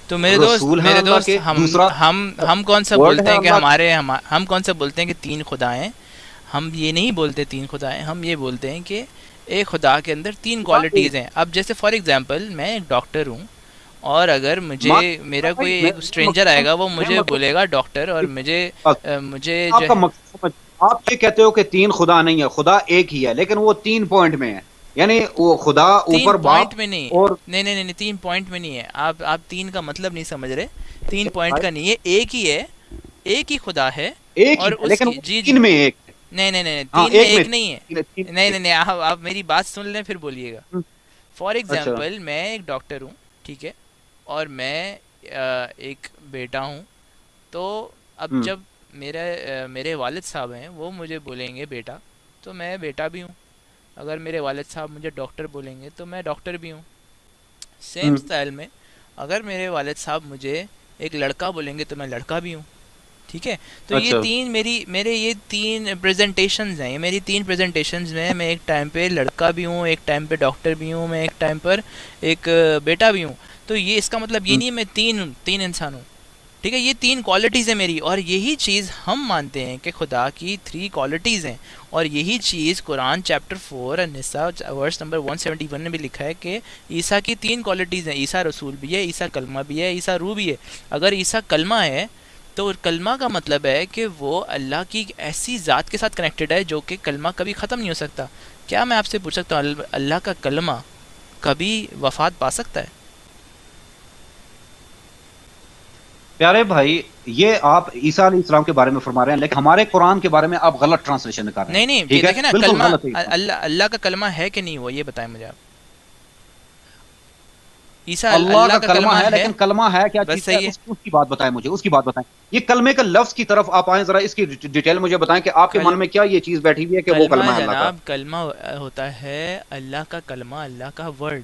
تو میرے دوست ہم کون سا بولتے ہیں کہ ہم کون سا بولتے ہیں کہ تین خدا ہیں؟ ہم یہ نہیں بولتے تین خدا ہیں، ہم یہ بولتے ہیں کہ ایک خدا کے اندر تین کوالٹیز ہیں. اب جیسے فار ایگزامپل میں ایک ڈاکٹر ہوں، اور اگر میرا کوئی ایک اسٹرینجر آئے گا، وہ مجھے بولے گا ڈاکٹر، اور مجھے آپ یہ کہتے ہو کہ تین خدا نہیں ہے، خدا ایک ہی ہے، لیکن وہ 3 پوائنٹ میں ہے. یعنی وہ خدا اوپر پوائنٹ میں نہیں، اور نہیں 3 پوائنٹ میں نہیں ہے. آپ تین کا مطلب نہیں سمجھ رہے. 3 پوائنٹ کا نہیں ہے، ایک ہی ہے، ایک ہی خدا ہے. اور تین میں ایک نہیں تین میں ایک نہیں ہے. نہیں آپ میری بات سن لیں پھر بولیے گا. فار ایگزامپل میں ایک ڈاکٹر ہوں، ٹھیک ہے، اور میں ایک بیٹا ہوں. تو اب جب میرے والد صاحب ہیں، وہ مجھے بولیں گے بیٹا، تو میں بیٹا بھی ہوں. اگر میرے والد صاحب مجھے ڈاکٹر بولیں گے تو میں ڈاکٹر بھی ہوں. سیم سٹائل میں اگر میرے والد صاحب مجھے ایک لڑکا بولیں گے تو میں لڑکا بھی ہوں. ٹھیک ہے. تو یہ تین میرے یہ 3 پریزنٹیشنز ہیں. یہ میری 3 پریزنٹیشنز میں ایک ٹائم پہ لڑکا بھی ہوں، ایک ٹائم پہ ڈاکٹر بھی ہوں، میں ایک ٹائم پر ایک بیٹا بھی ہوں. تو یہ اس کا مطلب یہ نہیں ہے میں تین انسان ہوں. ٹھیک ہے. یہ 3 کوالٹیز ہیں میری، اور یہی چیز ہم مانتے ہیں کہ خدا کی 3 کوالٹیز ہیں. اور یہی چیز قرآن چیپٹر 4 النساء ورس نمبر 171 میں بھی لکھا ہے کہ عیسیٰ کی 3 کوالٹیز ہیں. عیسیٰ رسول بھی ہے، عیسیٰ کلمہ بھی ہے، عیسیٰ روح بھی ہے. اگر عیسیٰ کلمہ ہے تو کلمہ کا مطلب ہے کہ وہ اللہ کی ایسی ذات کے ساتھ کنیکٹڈ ہے جو کہ کلمہ کبھی ختم نہیں ہو سکتا. کیا میں آپ سے پوچھ سکتا ہوں اللہ کا کلمہ کبھی وفات پا سکتا ہے؟ پیارے بھائی، یہ آپ عیسیٰ علیہ السلام کے بارے میں فرما رہے ہیں، لیکن ہمارے قرآن کے بارے میں آپ غلط ٹرانسلیشن کر رہے ہیں. نہیں دیکھیں نا، کلمہ اللہ کا کلمہ ہے کہ نہیں، وہ یہ بتائیں مجھے آپ. عیسیٰ اللہ کا کلمہ ہے، لیکن کلمہ ہے کیا چیز ہے؟ اس کی بات بتائیں مجھے، اس کی بات بتائیں. یہ کلمے کا لفظ کی طرف آپ آئیں، ذرا اس کی ڈیٹیل مجھے بتائیں کہ آپ کے من میں کیا یہ چیز بیٹھی ہوئی ہے کہ وہ کلمہ ہے اللہ کا. جناب کلمہ ہوتا ہے اللہ کا کلمہ، اللہ کا ورڈ.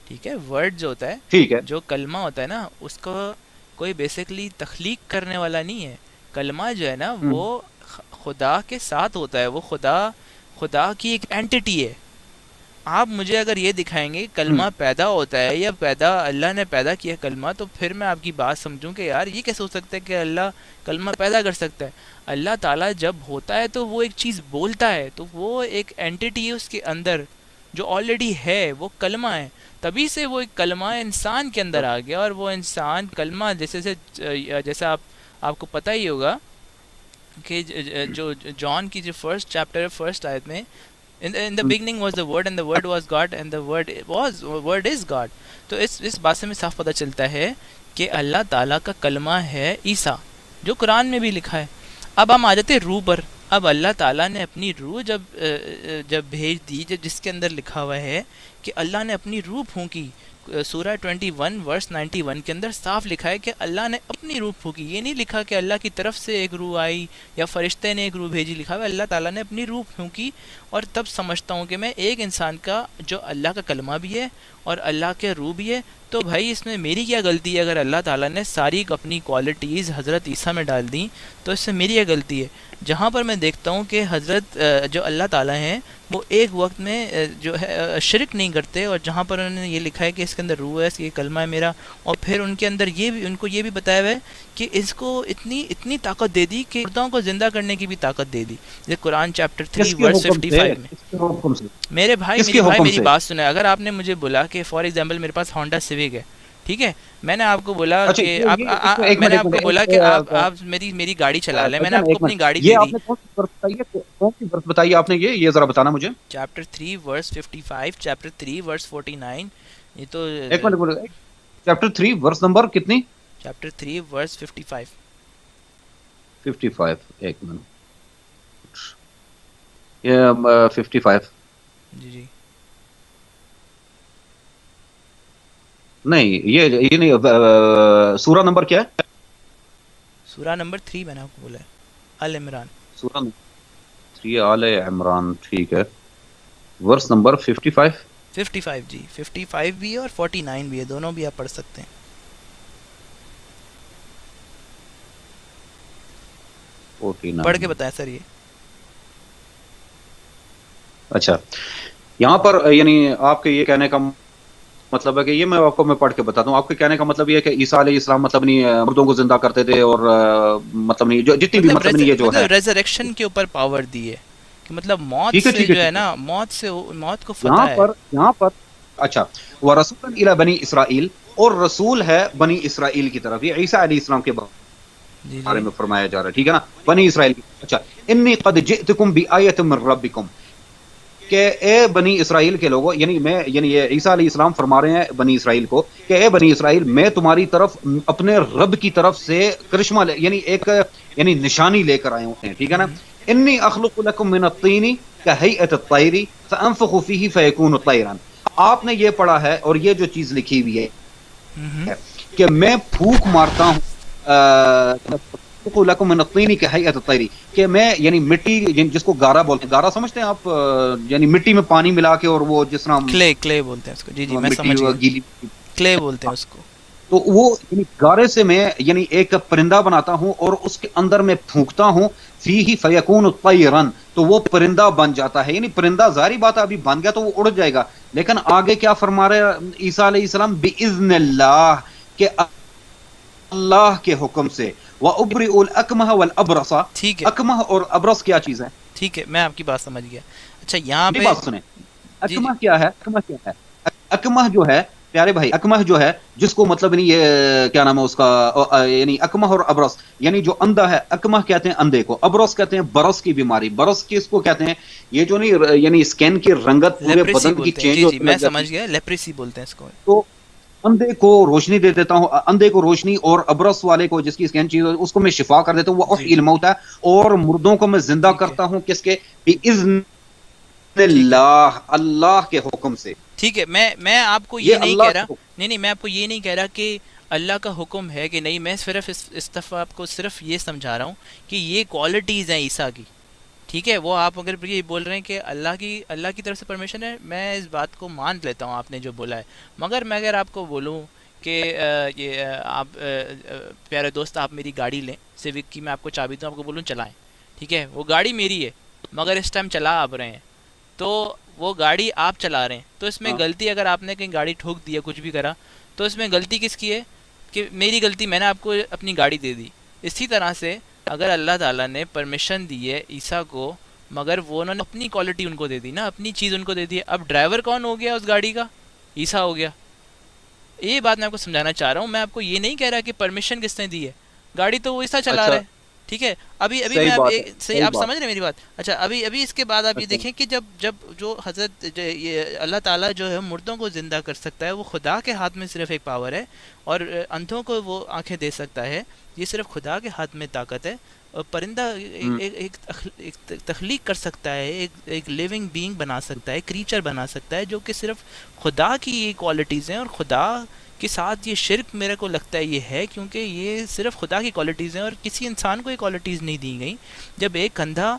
ٹھیک ہے. ورڈ جو ہوتا ہے، ٹھیک ہے، جو کلمہ ہوتا ہے نا، اس کو کوئی بیسکلی تخلیق کرنے والا نہیں ہے. کلمہ جو ہے نا وہ خدا کے ساتھ ہوتا ہے، وہ خدا کی ایک اینٹیٹی ہے. آپ مجھے اگر یہ دکھائیں گے کلمہ پیدا ہوتا ہے یا اللہ نے پیدا کیا کلمہ، تو پھر میں آپ کی بات سمجھوں کہ یار یہ کیسے ہو سکتا ہے کہ اللہ کلمہ پیدا کر سکتا ہے. اللہ تعالیٰ جب ہوتا ہے تو وہ ایک چیز بولتا ہے، تو وہ ایک اینٹیٹی ہے اس کے اندر جو آلریڈی ہے، وہ کلمہ ہے. تبھی سے وہ ایک کلمہ انسان کے اندر آ گیا، اور وہ انسان کلمہ جیسے آپ کو پتہ ہی ہوگا کہ جو جان کی جو فرسٹ چیپٹر فرسٹ آیت میں in the beginning was the word and the word was God and the word is God. تو اس بات سے میں صاف پتہ چلتا ہے کہ اللہ تعالیٰ کا کلمہ ہے عیسیٰ، جو قرآن میں بھی لکھا ہے. اب ہم آ جاتے ہیں روح پر. اب اللہ تعالیٰ نے اپنی روح جب بھیج دی، جس کے اندر لکھا ہوا ہے کہ اللہ نے اپنی روح پھونکی. سورہ 21 ورس 91 کے اندر صاف لکھا ہے کہ اللہ نے اپنی روح پھونکی. یہ نہیں لکھا کہ اللہ کی طرف سے ایک روح آئی یا فرشتے نے ایک روح بھیجی. لکھا ہوا ہے اللہ تعالیٰ نے اپنی روح پھونکی. اور تب سمجھتا ہوں کہ میں ایک انسان کا جو اللہ کا کلمہ بھی ہے اور اللہ کے روح بھی ہے، تو بھائی اس میں میری کیا غلطی ہے؟ اگر اللہ تعالیٰ نے ساری اپنی کوالٹیز حضرت عیسیٰ میں ڈال دیں تو اس سے میری کیا غلطی ہے؟ جہاں پر میں دیکھتا ہوں کہ حضرت جو اللہ تعالیٰ ہیں وہ ایک وقت میں جو ہے شرک نہیں کرتے، اور جہاں پر انہوں نے یہ لکھا ہے کہ اس کے اندر روح ہے، اس یہ کلمہ ہے میرا، اور پھر ان کے اندر ان کو یہ بھی بتایا ہوا ہے کہ اس کو اتنی طاقت دے دی کہ مردوں کو زندہ کرنے کی بھی طاقت دے دی. یہ قرآن چیپٹر 3 ورس 55 میں. میرے بھائی میری بات سنیں. اگر آپ نے مجھے بولا کہ فار ایگزامپل میرے پاس ہونڈا سیوک ہے، ٹھیک ہے، میں نے آپ کو بولا کہ آپ میری گاڑی چلا لیں. میں نے آپ کو اپنی گاڑی دی. کون سی ورس بتائی آپ نے؟ یہ ذرا بتانا مجھے. چیپٹر 3 ورس 55، چیپٹر 3 ورس 49. یہ تو ایک منٹ، چیپٹر 3 ورس نمبر کتنی؟ چیپٹر 3 ورس 55. ایک منٹ، یہ 55 جی نہیں، یہ نہیں. سورہ نمبر کیا ہے؟ سورہ نمبر 3 میں نے آپ کو بولا ہے، آل عمران. سورہ 3 آل عمران، ٹھیک ہے. Verse number 55. 55 جی 55 بھی ہے اور 49 بھی ہے, دونوں بھی آپ پڑھ سکتے ہیں. پڑھ کے بتائیں سر. یہ اچھا یہاں پر یعنی آپ کے یہ کہنے کا مطلب ہے کہ یہ میں آپ کو پڑھ کے بتاتا ہوں. آپ کے کہنے کا مطلب یہ ہے کہ عیسیٰ علیہ السلام مطلب نہیں مردوں کو زندہ کرتے تھے اور مطلب نہیں جو جتنی بھی مطلب نہیں یہ جو ہے ریزریکشن کے اوپر پاور دی ہے کہ مطلب موت سے جو ہے نا, موت کو فتح ہے یہاں پر. اچھا ورسولا الی بنی اسرائیل, اور رسول ہے بنی اسرائیل کی طرف. یہ عیسیٰ علیہ السلام کے بارے میں فرمایا جا رہا ہے, ٹھیک ہے نا, بنی اسرائیل. اچھا انی قد جئتکم بآیۃ من ربکم, کہ اے بنی اسرائیل کے لوگوں, یعنی یہ عیسیٰ علیہ السلام فرما رہے ہیں بنی اسرائیل کو کہ اے بنی اسرائیل, میں تمہاری طرف اپنے رب کی طرف سے کرشمہ یعنی نشانی لے کر آئے ہیں, ٹھیک ہے نا. انی اخلق لکم من الطین کہیئۃ الطیر فانفخ فیہ فیکون طیرا. آپ نے یہ پڑھا ہے اور یہ جو چیز لکھی ہوئی ہے کہ میں پھونک مارتا ہوں لکم من الطین کہیئۃ الطیر, کہ میں یعنی مٹی جس کو گارا بولتے ہیں, گارا سمجھتے ہیں آپ, یعنی مٹی میں پانی ملا کے اور وہ جس طرح کلے بولتے ہیں اس کو. جی میں سمجھ گیا, کلے بولتے ہیں اس کو. تو وہ یعنی گارے سے میں یعنی ایک پرندہ بناتا ہوں اور اس کے اندر میں پھونکتا ہوں, فیہ فیکون طیرا, تو وہ پرندہ بن جاتا ہے. یعنی پرندہ ظاہری بات ہے ابھی بن گیا تو وہ اڑ جائے گا, لیکن آگے کیا فرما رہے عیسیٰ علیہ السلام, باذن اللہ, کہ اللہ کے حکم سے. وَأُبْرِئُ الْأَكْمَحَ وَالْأَبْرَصَ. ٹھیک ہے, اکمح اور ابرص کیا چیز ہے؟ ٹھیک ہے میں آپ کی بات سمجھ گیا. اچھا یہاں پہ بات سنیں, اکمح کیا ہے؟ اکمح جو ہے پیارے بھائی, اکمح جو ہے جس کو مطلب نہیں یہ کیا نام ہے اس کا, یعنی اکمح اور ابرص, یعنی جو اندھا ہے, اکمح کہتے ہیں اندھے کو, ابرص کہتے ہیں برس کی بیماری. برس کس کو کہتے ہیں؟ یہ جو نہیں یعنی اسکن کی رنگت پورے بدن کی چینج ہوتی ہے. میں سمجھ گیا, لیپریسی بولتے ہیں اس کو. تو اندھے کو روشنی دے دیتا ہوں, اندھے کو روشنی, اور ابرص والے کو جس کی اسکن چیز اس کو میں شفا کر دیتا ہوں. وہ علم ہوتا ہے, اور مردوں کو میں زندہ کرتا ہوں کس کے؟ باذن اللہ, اللہ کے حکم سے. ٹھیک ہے, میں آپ کو یہ نہیں کہہ رہا, نہیں میں آپ کو یہ نہیں کہہ رہا کہ اللہ کا حکم ہے کہ نہیں, میں صرف اس دفعہ آپ کو صرف یہ سمجھا رہا ہوں کہ یہ کوالٹیز ہیں عیسیٰ کی. ٹھیک ہے, وہ آپ اگر یہ بول رہے ہیں کہ اللہ کی طرف سے پرمیشن ہے, میں اس بات کو مان لیتا ہوں آپ نے جو بولا ہے. مگر میں اگر آپ کو بولوں کہ یہ آپ پیارے دوست آپ میری گاڑی لیں سیوک کی, میں آپ کو چابی دوں, آپ کو بولوں چلائیں, ٹھیک ہے, وہ گاڑی میری ہے مگر اس ٹائم چلا آپ رہے ہیں, تو وہ گاڑی آپ چلا رہے ہیں, تو اس میں غلطی اگر آپ نے کہیں گاڑی ٹھوک دی ہے, کچھ بھی کرا, تو اس میں غلطی کس کی ہے؟ کہ میری غلطی, میں نے آپ کو اپنی گاڑی دے دی. اسی طرح سے اگر اللہ تعالیٰ نے پرمیشن دی ہے عیسیٰ کو, مگر وہ انہوں نے اپنی کوالٹی ان کو دے دی نا, اپنی چیز ان کو دے دی ہے, اب ڈرائیور کون ہو گیا اس گاڑی کا؟ عیسیٰ ہو گیا. یہ بات میں آپ کو سمجھانا چاہ رہا ہوں. میں آپ کو یہ نہیں کہہ رہا کہ پرمیشن کس نے دی ہے, گاڑی تو وہ عیسیٰ چلا رہا ہے, ٹھیک ہے. ابھی میں صحیح آپ سمجھ رہے ہیں میری بات. اچھا ابھی اس کے بعد آپ یہ دیکھیں کہ جب جو حضرت اللہ تعالیٰ جو ہے مردوں کو زندہ کر سکتا ہے, وہ خدا کے ہاتھ میں صرف ایک پاور ہے, اور اندھوں کو وہ آنکھیں دے سکتا ہے, یہ صرف خدا کے ہاتھ میں طاقت ہے. اور پرندہ ایک تخلیق کر سکتا ہے, ایک لیونگ بینگ بنا سکتا ہے, کریچر بنا سکتا ہے, جو کہ صرف خدا کی یہ کوالٹیز ہیں. اور خدا کے ساتھ یہ شرک میرے کو لگتا ہے یہ ہے, کیونکہ یہ صرف خدا کی کوالٹیز ہیں اور کسی انسان کو یہ کوالٹیز نہیں دی گئیں. جب ایک اندھا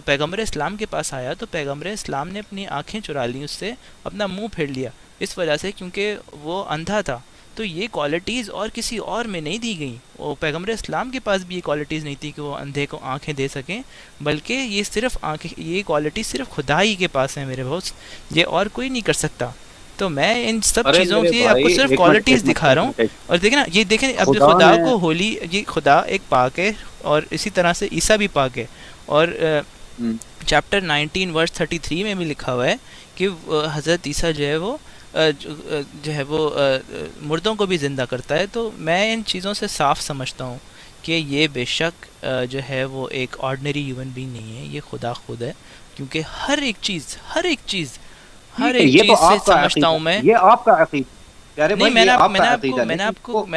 پیغمبر اسلام کے پاس آیا تو پیغمبر اسلام نے اپنی آنکھیں چرا لیں اس سے, اپنا منہ پھیر لیا اس وجہ سے کیونکہ وہ اندھا تھا. تو یہ کوالٹیز اور کسی اور میں نہیں دی گئیں, وہ پیغمبر اسلام کے پاس بھی یہ کوالٹیز نہیں تھی کہ وہ اندھے کو آنکھیں دے سکیں, بلکہ یہ صرف یہ کوالٹی صرف خدا ہی کے پاس ہے میرے دوست, یہ اور کوئی نہیں کر سکتا. تو میں ان سب چیزوں کی آپ کو صرف کوالٹیز دکھا رہا ہوں. اور دیکھیں نا, یہ دیکھیں اب خدا کو ہولی, یہ خدا ایک پاک ہے, اور اسی طرح سے عیسیٰ بھی پاک ہے. اور چیپٹر 19 ورس 33 میں بھی لکھا ہوا ہے کہ حضرت عیسیٰ جو ہے وہ مردوں کو بھی زندہ کرتا ہے. تو میں ان چیزوں سے صاف سمجھتا ہوں کہ یہ بے شک جو ہے وہ ایک آرڈنری ہیومن بینگ نہیں ہے, یہ خدا خود ہے. کیونکہ ہر ایک چیز سے سمجھتا ہوں میں, یہ آپ کا عقیدہ نہیں, میں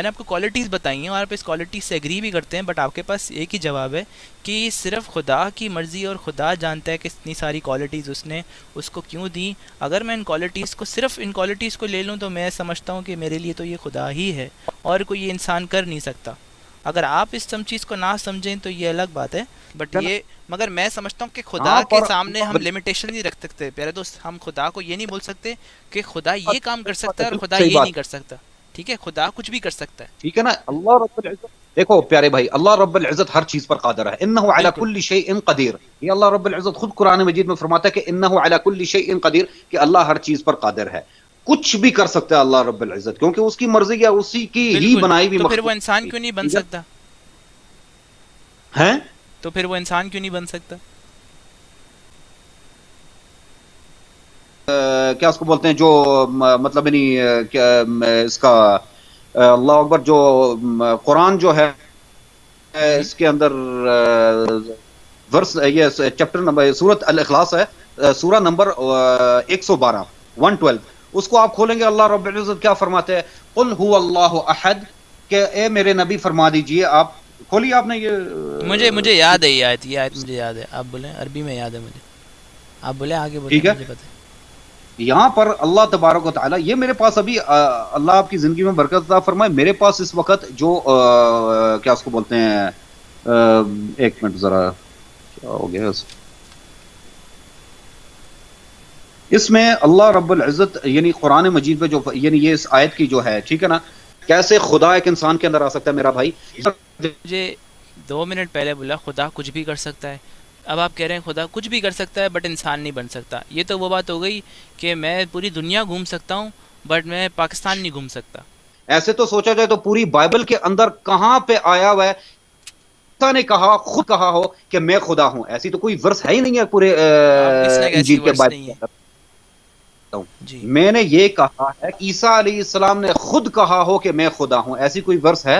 نے آپ کو کوالٹیز بتائی ہیں اور آپ اس کوالٹیز سے ایگری بھی کرتے ہیں, بٹ آپ کے پاس ایک ہی جواب ہے کہ صرف خدا کی مرضی, اور خدا جانتا ہے کہ اتنی ساری کوالٹیز اس نے اس کو کیوں دی. اگر میں صرف ان کوالٹیز کو لے لوں تو میں سمجھتا ہوں کہ میرے لیے تو یہ خدا ہی ہے, اور کوئی یہ انسان کر نہیں سکتا. اگر آپ اس سم چیز کو نہ سمجھیں تو یہ الگ بات ہے، بٹ یہ مگر میں سمجھتا ہوں کہ خدا کے سامنے ہم لمیٹیشن نہیں رکھ سکتے پیارے دوست. ہم خدا کو یہ نہیں بول سکتے کہ خدا یہ کام کر سکتا ہے اور خدا یہ نہیں کر سکتا. ٹھیک ہے، خدا کچھ بھی کر سکتا ہے. ٹھیک ہے نا. اللہ رب العزت، دیکھو پیارے بھائی، اللہ رب العزت ہر چیز پر قادر ہے. انہ علی کل شیء قدیر. یہ اللہ رب العزت خود قرآن مجید میں فرماتا ہے کہ انہ علی کل شیء قدیر، کہ اللہ ہر چیز پر قادر ہے، کچھ بھی کر سکتا ہے اللہ رب العزت، کیونکہ اس کی مرضی ہے، اسی کی ہی بنائی ہوئی. تو پھر وہ انسان کیوں نہیں بن سکتا ہے؟ تو پھر وہ انسان کیوں نہیں بن سکتا؟ کیا اس کو بولتے ہیں، جو مطلب اس کا اللہ اکبر، جو قرآن جو ہے اس کے اندر ورس، یہ چیپٹر نمبر سورۃ الاخلاص ہے، سورہ نمبر 112 112. اس کو آپ کھولیں گے، اللہ رب العزت کیا فرماتے ہیں، قل هو اللہ احد، کہ اے میرے نبی فرما دیجئے. آپ کھولیے، آپ نے یہ مجھے یاد ہے، یہ آیت مجھے یاد ہے. آپ بولیں، عربی میں یاد ہے مجھے، آپ بولیں آگے بولیں. ٹھیک ہے، مجھے پتہ ہے. یہاں پر اللہ تبارک و تعالیٰ، یہ میرے پاس ابھی اللہ آپ کی زندگی میں برکت عطا فرمائے، میرے پاس اس وقت جو کیا اس کو بولتے ہیں، ایک منٹ ذرا، کیا ہو گیا اس میں اللہ رب العزت یعنی قرآن مجید میں جو یعنی یہ اس آیت کی جو ہے، ٹھیک ہے نا، کیسے خدا ایک انسان کے اندر آ سکتا ہے میرا بھائی. مجھے 2 منٹ پہلے بولا خدا کچھ بھی کر سکتا ہے، اب آپ کہہ رہے ہیں خدا کچھ بھی کر سکتا ہے بٹ انسان نہیں بن سکتا. یہ تو وہ بات ہو گئی کہ میں پوری دنیا گھوم سکتا ہوں بٹ میں پاکستان نہیں گھوم سکتا. ایسے تو سوچا جائے تو پوری بائبل کے اندر کہاں پہ آیا ہوا ہے خدا نے کہا، خود کہا ہو کہ میں خدا ہوں؟ ایسی تو کوئی ورس ہے ہی نہیں ہے پورے انجیل کے بائبل کے اندر. میں نے یہ کہا ہے، عیسیٰ علیہ السلام نے خود کہا ہو کہ میں خدا ہوں، ایسی کوئی ورس ہے؟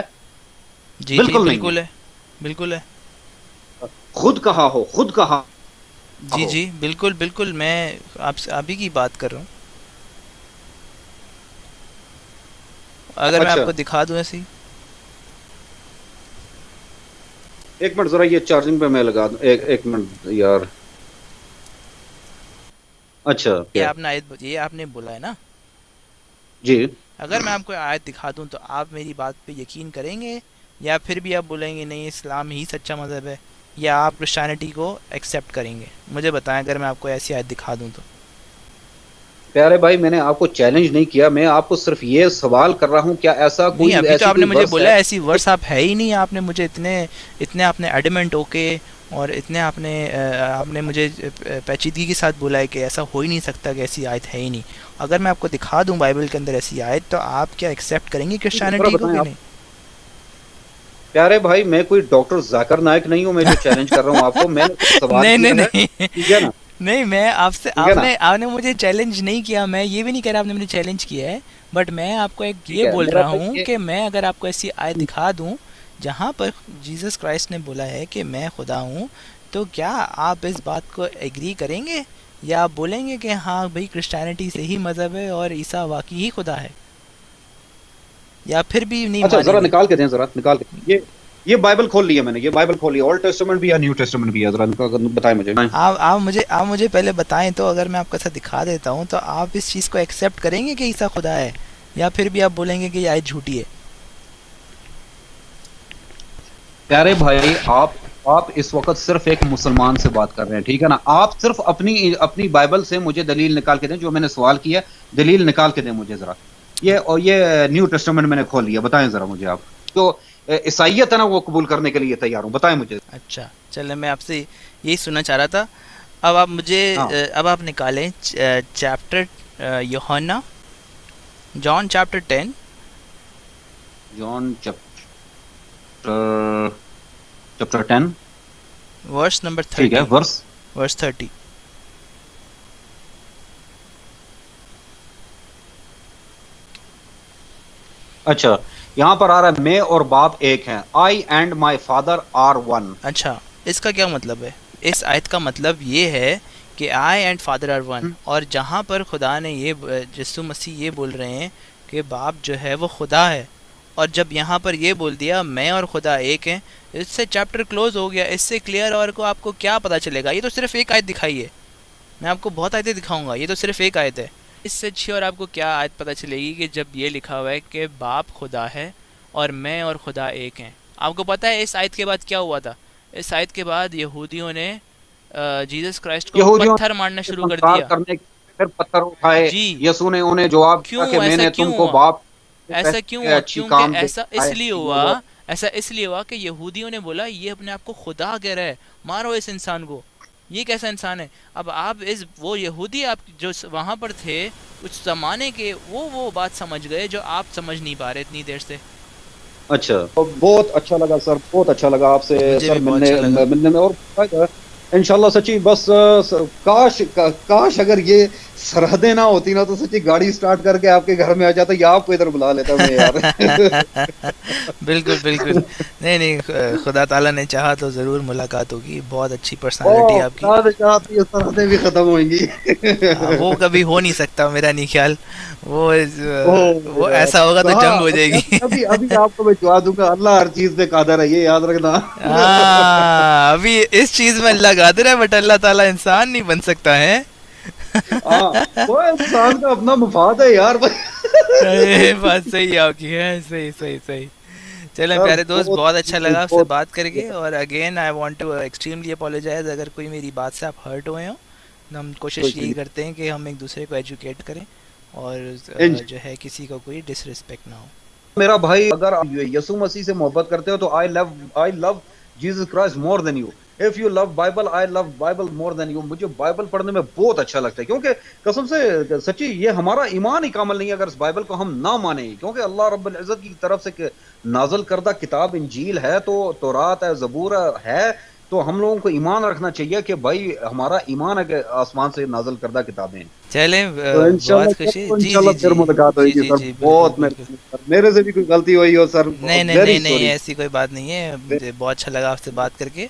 بالکل نہیں ہے. بالکل ہے، خود کہا ہو، خود کہا. جی بالکل بالکل، میں آپ سے ابھی کی بات کر رہا ہوں. اگر میں آپ کو دکھا دوں ایسی، ایک منٹ ذرا یہ چارجنگ پہ میں لگا دوں، ایک منٹ یار. اچھا، یہ آپ نے بولا ہے نا جی. اگر میں آپ کو آیت دکھا دوں تو آپ میری بات پہ یقین کریں گے یا پھر بھی آپ بولیں گے نہیں اسلام ہی سچا مذہب ہے، یا آپ کرسچینٹی کو ایکسیپٹ کریں گے؟ مجھے بتائیں اگر میں آپ کو ایسی آیت دکھا دوں تو. پیارے بھائی، میں نے آپ کو چیلنج نہیں کیا، میں آپ کو صرف یہ سوال کر رہا ہوں، کیا ایسا کوئی ابھی تو آپ نے مجھے بولا ایسی ورس آپ ہے ہی نہیں. آپ نے مجھے اتنے آپ نے ایڈمنٹ ہو کے اور اتنے آپ نے مجھے پیچیدگی کے ساتھ بولا ہے کہ ایسا ہو ہی نہیں سکتا کہ ایسی آیت ہے ہی نہیں. اگر میں آپ کو دکھا دوں بائبل کے اندر ایسی آیت تو آپ کیا ایکسیپٹ کریں گے کرسچینٹی کو کہ نہیں؟ پیارے بھائی، میں کوئی ڈاکٹر ذاکر نائک نہیں ہوں، میں جو چیلنج کر رہا ہوں آپ کو. میں نہیں میں آپ سے، آپ نے مجھے چیلنج نہیں کیا، میں یہ بھی نہیں کہہ رہا آپ نے مجھے چیلنج کیا ہے، بٹ میں آپ کو ایک یہ بول رہا ہوں کہ میں اگر آپ کو ایسی آیت دکھا دوں جہاں پر جیسس کرائسٹ نے بولا ہے کہ میں خدا ہوں، تو کیا آپ اس بات کو ایگری کریں گے یا آپ بولیں گے کہ ہاں بھائی کرسچینٹی سے ہی مذہب ہے اور عیسیٰ واقعی ہی خدا ہے، یا پھر بھی نہیں؟ اچھا ذرا نکال کے دیں، ذرا نکال کے. یہ بائبل کھول لی ہے میں نے، یہ بائبل کھول لی ہے، اولڈ ٹیسٹمنٹ بھی ہے، نیو ٹیسٹمنٹ بھی ہے. ذرا بتائیں مجھے. آپ مجھے پہلے بتائیں تو اگر میں آپ کو ایسا دکھا دیتا ہوں تو آپ اس چیز کو ایکسیپٹ کریں گے کہ عیسیٰ خدا ہے، یا پھر بھی آپ بولیں گے کہ یہ آیت جھوٹی ہے؟ پیارے بھائی، آپ اس وقت صرف ایک مسلمان سے بات کر رہے ہیں، ٹھیک ہے نا. آپ صرف اپنی بائبل سے مجھے دلیل نکال کے دیں، جو میں نے سوال کیا دلیل نکال کے دیں مجھے ذرا. یہ نیو ٹیسٹمنٹ میں نے کھول لیا، بتائیں ذرا مجھے. آپ جو عیسائیت ہے نا وہ قبول کرنے کے لیے تیار ہوں، بتائیں مجھے. اچھا چلیں، میں آپ سے یہی سننا چاہ رہا تھا. اب آپ مجھے اب آپ نکالیں چیپٹر یوحنا، John chapter 10، John chapter 10 verse number 30. ٹھیک ہے، ورس 30. اچھا، یہاں پر آ رہا ہے میں اور باپ ایک ہیں. I and my father are one. اچھا، اس کا کیا مطلب ہے؟ اس آیت کا مطلب یہ ہے کہ I and father are one. اور جہاں پر خدا نے یسوع مسیح یہ بول رہے ہیں کہ باپ جو ہے وہ خدا ہے، اور جب یہاں پر یہ بول دیا میں اور خدا ایک ہیں، اس سے چیپٹر کلوز ہو گیا. اس سے کلیئر اور کو آپ کو کیا پتہ چلے گا؟ یہ تو صرف ایک آیت دکھائی ہے، میں آپ کو بہت آیتیں دکھاؤں گا، یہ تو صرف ایک آیت ہے. اس سے اچھی اور آپ کو کیا آیت پتہ چلے گی کہ جب یہ لکھا ہوا ہے کہ باپ خدا ہے اور میں اور خدا ایک ہیں. آپ کو پتہ ہے اس آیت کے بعد کیا ہوا تھا؟ اس آیت کے بعد یہودیوں نے جیسس کرائسٹ کو پتھر مارنا شروع کر دیا. پھر پتھر اٹھائے. جی یسوع نے انہیں جواب دیا کہ میں نے تم کو باپ ایسا کیوں ہوا؟ کیونکہ ایسا اس لیے ہوا کہ یہودیوں نے بولا یہ اپنے آپ کو خدا کہہ رہا ہے، مارو اس انسان کو، یہ کیسا انسان ہے؟ اب آپ وہ یہودی آپ جو وہاں پر تھے اس زمانے کے، وہ بات سمجھ گئے جو آپ سمجھ نہیں پا رہے اتنی دیر سے. اچھا، بہت اچھا لگا سر، بہت اچھا لگا آپ سے سر ملنے میں. اور انشاءاللہ سچی بس کاش اگر یہ سرحدیں نہ ہوتی نا تو سچی گاڑی سٹارٹ کر کے آپ کے گھر میں آ جاتا یا آپ کو ادھر بلا لیتا میں یار. بالکل بالکل. نہیں خدا تعالیٰ نے چاہا تو ضرور ملاقات ہوگی. بہت اچھی پرسنالٹی آپ کی. سرحدیں بھی ختم ہوئیں گی. وہ کبھی ہو نہیں سکتا میرا نہیں خیال. وہ ایسا ہوگا تو جنگ ہو جائے گی. ابھی آپ کو میں دعا دوں گا، اللہ ہر چیز پہ قادر ہے، یہ یاد رکھنا. ابھی اس چیز میں اللہ قادر ہے، بٹ اللہ تعالیٰ انسان نہیں بن سکتا ہے. وہ انسان کا اپنا مفاد ہے یار. بات صحیح آپ کی ہے. صحیح. چلیں پیارے دوست، بہت اچھا لگا آپ سے بات کر کے. اور again I want to extremely apologise اگر کوئی میری بات سے آپ ہرٹ ہوئے ہوں. ہم کوشش یہی کرتے ہیں کہ ہم ایک دوسرے کو ایجوکیٹ کریں اور جو ہے کسی کو کوئی ڈس رسپیکٹ نہ ہو. میرا بھائی اگر آپ یسوع مسیح سے محبت کرتے ہو تو I love Jesus Christ more than you. If you love Bible, I love Bible more than you. مجھے بائبل پڑھنے میں بہت اچھا لگتا ہے کیونکہ قسم سے سچی یہ ہمارا ایمان ہی کامل نہیں ہے اگر اس بائبل کو ہم نہ مانیں. کیونکہ اللہ رب العزت کی طرف سے نازل کردہ کتاب انجیل ہے، تو تورات ہے، زبور ہے، تو ہم لوگوں کو ایمان رکھنا چاہیے کہ بھائی ہمارا ایمان ہے کہ آسمان سے نازل کردہ کتابیں ہیں. چلیں بہت خوشی. انشاءاللہ پھر ملاقات ہوئی گی سر. بہت میرے سے بھی کوئی غلطی ہوئی ہو سر. نہیں ایسی کوئی بات نہیں ہے. مجھے بہت اچھا لگا آپ سے بات کر کے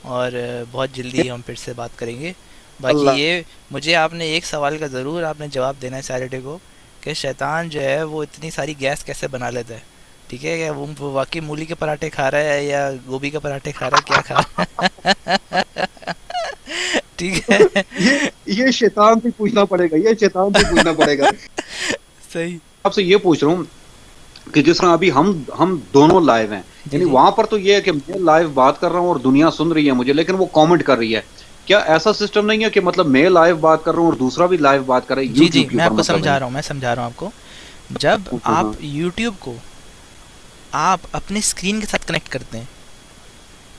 اور بہت جلدی ہم پھر سے بات کریں گے. باقی یہ مجھے آپ نے ایک سوال کا ضرور آپ نے جواب دینا ہے سیٹرڈے کو کہ شیطان جو ہے وہ اتنی ساری گیس کیسے بنا لیتا ہے. ٹھیک ہے، کہ وہ واقعی مولی کے پراٹھے کھا رہا ہے یا گوبھی کے پراٹھے کھا رہا ہے، کیا کھا رہا ہے؟ ٹھیک ہے، یہ شیطان سے پوچھنا پڑے گا. صحیح. آپ سے یہ پوچھ رہا ہوں کہ جس طرح ابھی ہم دونوں لائیو ہیں، یعنی وہاں پر تو یہ ہے کہ میں لائیو بات کر رہا ہوں اور دنیا سن رہی ہے مجھے، لیکن وہ کامنٹ کر رہی ہے. کیا ایسا سسٹم نہیں ہے کہ مطلب میں لائیو بات کر رہا ہوں اور دوسرا بھی لائیو بات کر رہا ہے؟ جی میں آپ کو سمجھا رہا ہوں آپ کو. جب آپ یوٹیوب کو آپ اپنے اسکرین کے ساتھ کنیکٹ کرتے ہیں،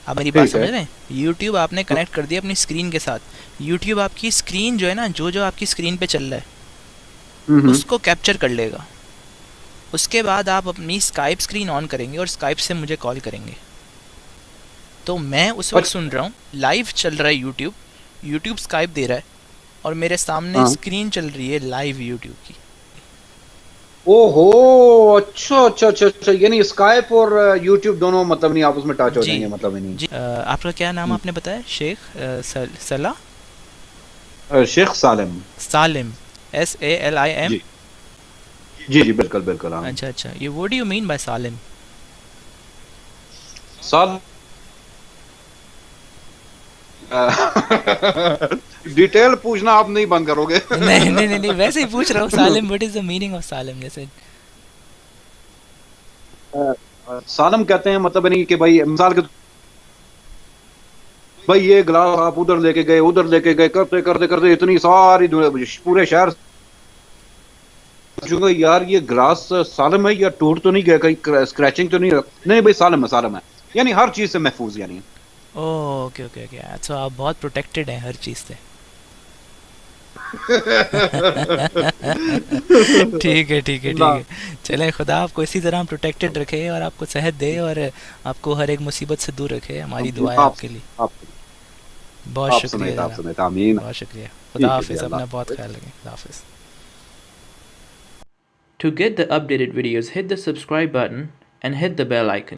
آپ میری بات سمجھ رہے ہیں؟ یوٹیوب آپ نے کنیکٹ کر دیا اپنی اسکرین کے ساتھ. یوٹیوب آپ کی اسکرین جو ہے نا، جو آپ کی اسکرین پہ چل رہا ہے اس کو کیپچر کر لے گا. اس کے بعد آپ اپنی اسکائپ اسکرین آن کریں گے اور اسکائپ سے مجھے کال کریں گے. تو میں اس وقت سن رہا ہوں، لائیو چل رہا ہے یوٹیوب اسکائپ دے رہا ہے اور میرے سامنے اسکرین چل رہی ہے لائیو یوٹیوب کی. او ہو، اچھا، یعنی اسکائپ اور یوٹیوب دونوں مطلب نہیں آپس میں ٹچ ہو جائیں گے؟ مطلب نہیں. جی آپ کا کیا نام آپ نے بتایا؟ شیخ شیخ سالم SALIM. جی بالکل. اچھا. یہ what do you mean by سالم؟ ڈیٹیل پوچھنا آپ نہیں بند کرو گے؟ نہیں ویسے ہی پوچھ رہا ہوں. سالم what is the meaning of سالم؟ جیسے سالم کہتے ہیں مطلب نہیں کہ بھائی مثال کے بھائی یہ گلاس آپ ادھر لے کے گئے کرتے اتنی ساری پورے شہر یار یہ گلاس سالم ہے یا ٹوٹ تو نہیں گیا، کہیں اسکریچنگ تو نہیں بھائی سالم ہے، یعنی ہر چیز سے محفوظ. یعنی اوکے. اچھا، آپ بہت پروٹیکٹڈ ہیں ہر چیز سے. ٹھیک ہے. چلیں، خدا آپ کو اسی طرح پروٹیکٹڈ رکھے اور آپ کو صحت دے اور آپ کو ہر ایک مصیبت سے دور رکھے. ہماری دعا ہے آپ کے لیے. بہت شکریہ. خدا حافظ. اپنا بہت خیال رکھیں. خدا حافظ. To get the updated videos, hit the subscribe button and hit the bell icon.